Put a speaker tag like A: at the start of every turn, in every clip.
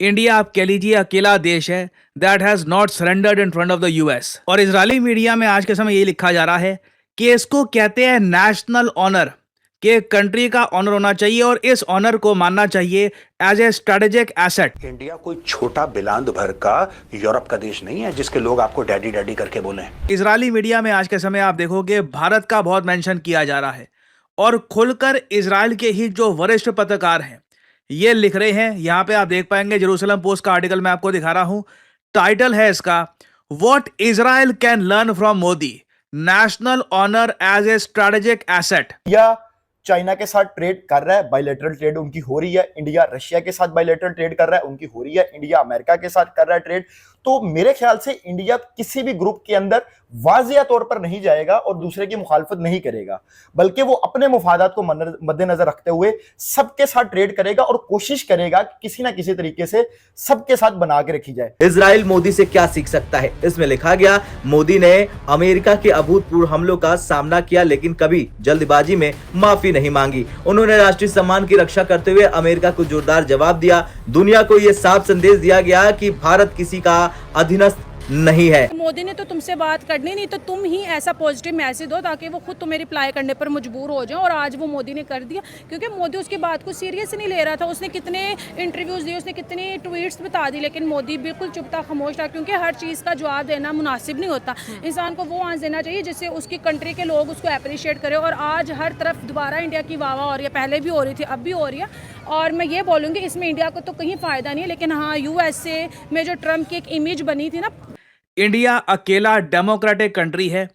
A: India आप कह लीजिए अकेला देश है that has not surrendered in front of the US. और इजरायली मीडिया में आज के समय यही लिखा जा रहा है कि इसको कहते हैं नेशनल ऑनर, कि कंट्री का ऑनर होना चाहिए और इस ऑनर को मानना चाहिए as a strategic asset.
B: India कोई छोटा बिलांद भर का यूरोप का देश नहीं है जिसके लोग आपको डैडी डैडी करके बोले।
A: इजरायली मीडिया में आज के समय आप देखोगे भारत का बहुत मेंशन किया जा रहा है और खुलकर इजराइल के ही जो वरिष्ठ पत्रकार हैं ये लिख रहे हैं। यहां पे आप देख पाएंगे जेरूसलम पोस्ट का आर्टिकल मैं आपको दिखा रहा हूं। टाइटल है इसका, what Israel can learn from Modi, national honour as a strategic asset.
C: या चाइना के साथ ट्रेड कर रहा है, बायलैटरल ट्रेड उनकी हो रही है। इंडिया रशिया के साथ बायलैटरल ट्रेड कर रहा है, उनकी हो रही है। इंडिया अमेरिका के साथ कर रहा है ट्रेड। तो मेरे ख्याल से इंडिया किसी भी ग्रुप के अंदर वाजिया तौर पर नहीं जाएगा और दूसरे की मुखालफत नहीं करेगा, बल्कि वो अपने मुफादात को मद्देनजर रखते हुए सबके साथ ट्रेड करेगा और कोशिश करेगा कि किसी ना किसी तरीके से सबके साथ बना के रखी जाए।
D: इजराइल मोदी से क्या सीख सकता है? इसमें लिखा गया, मोदी ने अमेरिका के अभूतपूर्व हमलों का सामना किया लेकिन कभी जल्दबाजी में माफी नहीं मांगी। उन्होंने राष्ट्रीय सम्मान की रक्षा करते हुए अमेरिका को जोरदार जवाब दिया। दुनिया को यह साफ संदेश दिया गया कि भारत किसी का अधीनस्थ नहीं है।
E: मोदी ने तो तुमसे बात करनी नहीं, तो तुम ही ऐसा पॉजिटिव मैसेज दो ताकि वो खुद तुम्हें रिप्लाई करने पर मजबूर हो जाए। और आज वो मोदी ने कर दिया, क्योंकि मोदी उसकी बात को सीरियस नहीं ले रहा था। उसने कितने इंटरव्यूज दिए, उसने कितने ट्वीट्स बता दी, लेकिन मोदी बिल्कुल चुप था, खामोश था, क्योंकि हर चीज़ का जवाब देना मुनासिब नहीं होता। इंसान को वो आंसर देना चाहिए जिससे उसकी कंट्री के लोग उसको अप्रिशिएट करें। और आज हर तरफ दोबारा इंडिया की वाह वाह हो रही है, पहले भी हो रही थी, अब भी हो रही है। और मैं ये बोलूँगी इसमें इंडिया को तो कहीं फ़ायदा नहीं है, लेकिन हाँ यूएसए में जो ट्रम्प की एक इमेज बनी थी ना,
A: इंडिया अकेला डेमोक्रेटिक कंट्री है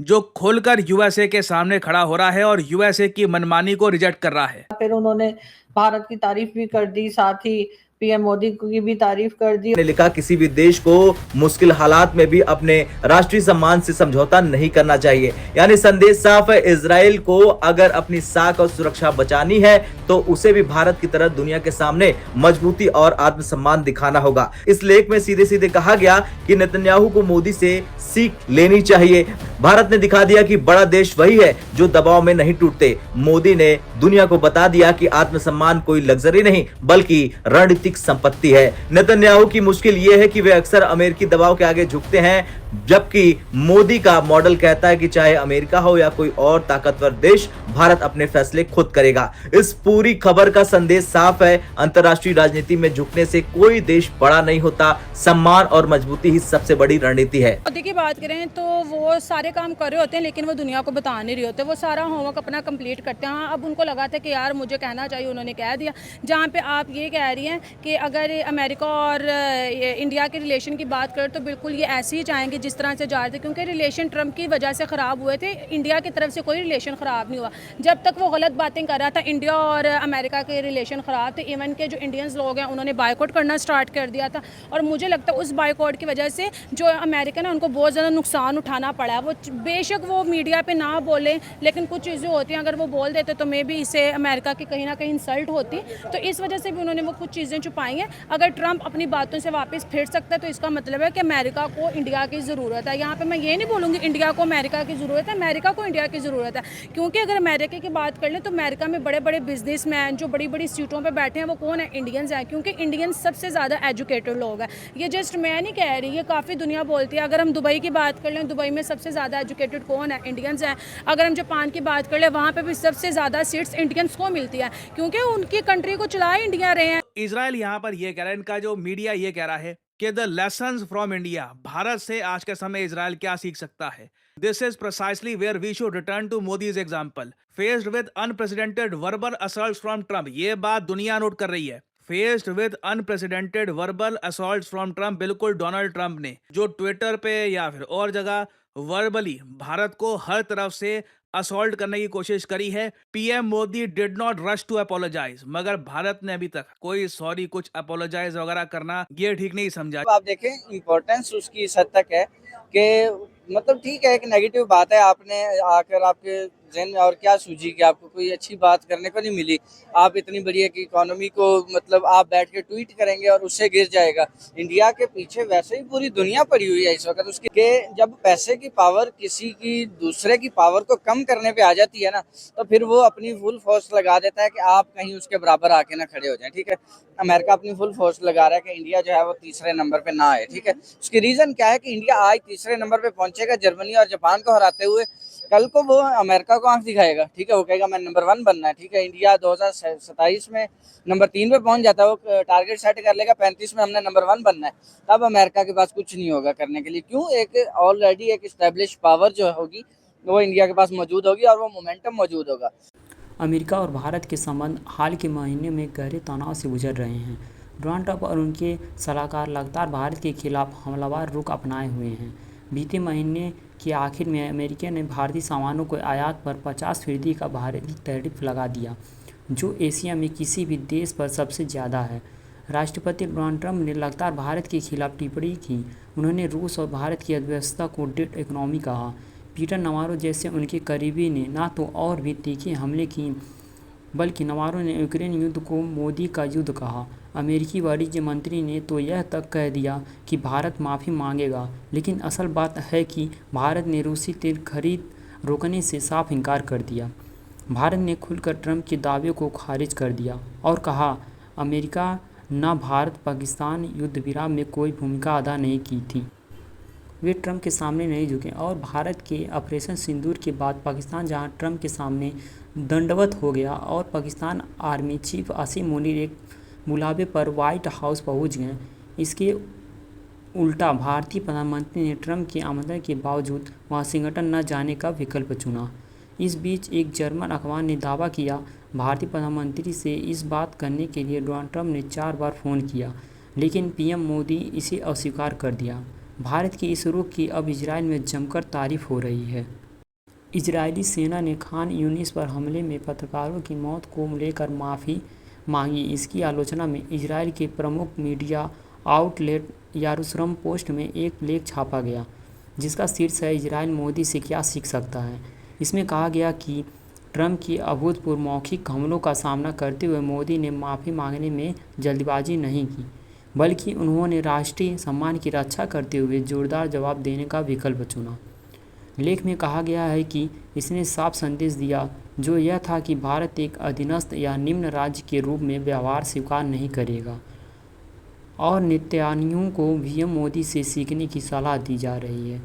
A: जो खुलकर यूएसए के सामने खड़ा हो रहा है और यूएसए की मनमानी को रिजेक्ट कर रहा है।
F: फिर उन्होंने भारत की तारीफ भी कर दी, साथ ही पीएम मोदी की भी तारीफ कर दी।
D: ने लिखा, किसी भी देश को मुश्किल हालात में भी अपने राष्ट्रीय सम्मान से समझौता नहीं करना चाहिए। यानी संदेश साफ है, इजराइल को अगर अपनी साख और सुरक्षा बचानी है तो उसे भी भारत की तरह दुनिया के सामने मजबूती और आत्मसम्मान दिखाना होगा। इस लेख में सीधे सीधे कहा गया कि नेतन्याहू को मोदी से सीख लेनी चाहिए। भारत ने दिखा दिया कि बड़ा देश वही है जो दबाव में नहीं टूटते। मोदी ने दुनिया को बता दिया कि आत्मसम्मान कोई लग्जरी नहीं बल्कि रणनीतिक संपत्ति है। नेतन्याहू की मुश्किल यह है कि वे अक्सर अमेरिकी दबाव के आगे झुकते हैं, जबकि मोदी का मॉडल कहता है कि चाहे अमेरिका हो या कोई और ताकतवर देश, भारत अपने फैसले खुद करेगा। इस पूरी खबर का संदेश साफ है, अंतर्राष्ट्रीय राजनीति में झुकने से कोई देश बड़ा नहीं होता। सम्मान और मजबूती ही सबसे बड़ी रणनीति है।
E: मोदी की बात करें तो वो सारे काम कर रहे होते हैं, लेकिन वो दुनिया को बता नहीं रहे होते। वो सारा होमवर्क अपना कंप्लीट करते हैं। हाँ, अब उनको लगा था कि यार मुझे कहना चाहिए, उन्होंने कह दिया। जहाँ पे आप ये कह रही हैं कि अगर अमेरिका और इंडिया के रिलेशन की बात करें तो बिल्कुल ये ऐसे ही चाहेंगे जिस तरह से जा रहे थे, क्योंकि रिलेशन ट्रम्प की वजह से ख़राब हुए थे। इंडिया की तरफ से कोई रिलेशन ख़राब नहीं हुआ। जब तक वो गलत बातें कर रहा था, इंडिया और अमेरिका के रिलेशन ख़राब थे। इवन के जो इंडियंस लोग हैं उन्होंने बायकॉट करना स्टार्ट कर दिया था। और मुझे लगता है उस बायकॉट की वजह से जो अमेरिकन है उनको बहुत ज़्यादा नुकसान उठाना पड़ा है। वो बेशक वो मीडिया पे ना बोलें, लेकिन कुछ चीज़ें होती हैं, अगर वो बोल देते तो मे भी इससे अमेरिका की कहीं ना कहीं इंसल्ट होती। तो इस वजह से भी उन्होंने वो कुछ चीज़ें छुपाई हैं। अगर ट्रम्प अपनी बातों से वापस फिर सकता है तो इसका मतलब है कि अमेरिका को इंडिया की ज़रूरत है। यहाँ पे मैं ये नहीं बोलूँगी इंडिया को अमेरिका की ज़रूरत है, अमेरिका को इंडिया की ज़रूरत है। क्योंकि अगर अमेरिका की बात कर लें तो अमेरिका में बड़े बड़े बिजनेसमैन जो बड़ी बड़ी सीटों पे बैठे हैं वो कौन है? इंडियंस हैं, क्योंकि इंडियंस सबसे ज़्यादा एजुकेटेड लोग हैं। ये जस्ट मैं नहीं कह रही, ये काफ़ी दुनिया बोलती है। अगर हम दुबई की बात कर लें, दुबई में सबसे ज़्यादा एजुकेटेड कौन है? इंडियंस हैं। अगर हम जापान की बात कर लें, वहाँ पर भी सबसे ज़्यादा सीट्स इंडियंस को मिलती है, क्योंकि उनकी कंट्री को चला इंडिया रहे हैं।
A: इजराइल यहाँ पर यह कह रहा है, इनका जो मीडिया ये कह रहा है कि the lessons from India, Bharat से आज के समय इजराइल क्या सीख सकता है। This is precisely where we should return to Modi's example faced with unprecedented verbal assaults from Trump. ये बात दुनिया नोट कर रही है। Faced with unprecedented verbal assaults from Trump, बिल्कुल डोनाल्ड ट्रम्प ने जो ट्विटर पे या फिर और जगह वर्बली भारत को हर तरफ से असॉल्ट करने की कोशिश करी है। PM Modi did not rush to apologise, मगर भारत ने अभी तक कोई सॉरी कुछ अपोलोजाइज वगैरह करना ये ठीक नहीं समझा।
G: आप देखें इम्पोर्टेंस उसकी इस हद तक है कि मतलब ठीक है, एक नेगेटिव बात है, आपने आकर आपके जहन में और क्या सूझी कि आपको कोई अच्छी बात करने को नहीं मिली? आप इतनी बड़ी एक इकोनॉमी को मतलब आप बैठ के ट्वीट करेंगे और उससे गिर जाएगा। इंडिया के पीछे वैसे ही पूरी दुनिया पड़ी हुई है इस वक्त उसकी, कि जब पैसे की पावर किसी की दूसरे की पावर को कम करने पे आ जाती है ना, तो फिर वो अपनी फुल फोर्स लगा देता है कि आप कहीं उसके बराबर आके ना खड़े हो जाएं। ठीक है, अमेरिका अपनी फुल फोर्स लगा रहा है कि इंडिया जो है वो तीसरे नंबर पे ना आए। ठीक है, उसकी रीजन क्या है कि इंडिया आज तीसरे नंबर पे पहुंचेगा जर्मनी और जापान को हराते हुए, कल को वो अमेरिका को आंख दिखाएगा। ठीक है, वो कहेगा मैं नंबर 1 बनना है। ठीक है, इंडिया 2027 में नंबर 3 पे पहुंच जाता है, वो टारगेट सेट कर लेगा 35 में हमने नंबर 1 बनना है। तब अमेरिका के पास कुछ नहीं होगा करने के लिए। क्यों? एक ऑलरेडी एक स्टैब्लिश पावर जो होगी वो इंडिया के पास मौजूद होगी और वो मोमेंटम मौजूद होगा।
H: अमेरिका और भारत के संबंध हाल के महीने में गहरे तनाव से गुजर रहे हैं। डोनाल्ड ट्रंप और उनके सलाहकार लगातार भारत के खिलाफ हमलावर रुख अपनाए हुए हैं। बीते महीने के आखिर में अमेरिका ने भारतीय सामानों को आयात पर 50% का भारतीय टैरिफ लगा दिया, जो एशिया में किसी भी देश पर सबसे ज़्यादा है। राष्ट्रपति डोनाल्ड ट्रंप ने लगातार भारत के खिलाफ टिप्पणी की। उन्होंने रूस और भारत की अर्थव्यवस्था को डेड इकोनॉमी कहा। पीटर नवारो जैसे उनके करीबी ने ना तो और भी तीखे हमले की, बल्कि नवारो ने यूक्रेन युद्ध को मोदी का युद्ध कहा। अमेरिकी वाणिज्य मंत्री ने तो यह तक कह दिया कि भारत माफ़ी मांगेगा, लेकिन असल बात है कि भारत ने रूसी तेल खरीद रोकने से साफ इनकार कर दिया। भारत ने खुलकर ट्रंप के दावे को खारिज कर दिया और कहा अमेरिका न भारत पाकिस्तान युद्ध विराम में कोई भूमिका अदा नहीं की थी। वे ट्रंप के सामने नहीं झुके और भारत के ऑपरेशन सिंदूर के बाद पाकिस्तान जहां ट्रंप के सामने दंडवत हो गया और पाकिस्तान आर्मी चीफ आसिम मुनीर एक बुलावे पर व्हाइट हाउस पहुंच गए, इसके उल्टा भारतीय प्रधानमंत्री ने ट्रंप के आमंत्रण के बावजूद वाशिंगटन न जाने का विकल्प चुना। इस बीच एक जर्मन अखबार ने दावा किया भारतीय प्रधानमंत्री से इस बात करने के लिए डोनाल्ड ट्रंप ने 4 बार फ़ोन किया, लेकिन पीएम मोदी इसे अस्वीकार कर दिया। भारत के इस रुख की अब इजराइल में जमकर तारीफ हो रही है। इजरायली सेना ने खान यूनिस पर हमले में पत्रकारों की मौत को लेकर माफ़ी मांगी। इसकी आलोचना में इजराइल के प्रमुख मीडिया आउटलेट यरूशलेम पोस्ट में एक लेख छापा गया, जिसका शीर्ष है इजराइल मोदी से क्या सीख सकता है। इसमें कहा गया कि ट्रंप की अभूतपूर्व मौखिक हमलों का सामना करते हुए मोदी ने माफ़ी मांगने में जल्दबाजी नहीं की, बल्कि उन्होंने राष्ट्रीय सम्मान की रक्षा करते हुए जोरदार जवाब देने का विकल्प चुना। लेख में कहा गया है कि इसने साफ संदेश दिया, जो यह था कि भारत एक अधीनस्थ या निम्न राज्य के रूप में व्यवहार स्वीकार नहीं करेगा और नेतन्याहू को पीएम मोदी से सीखने की सलाह दी जा रही है।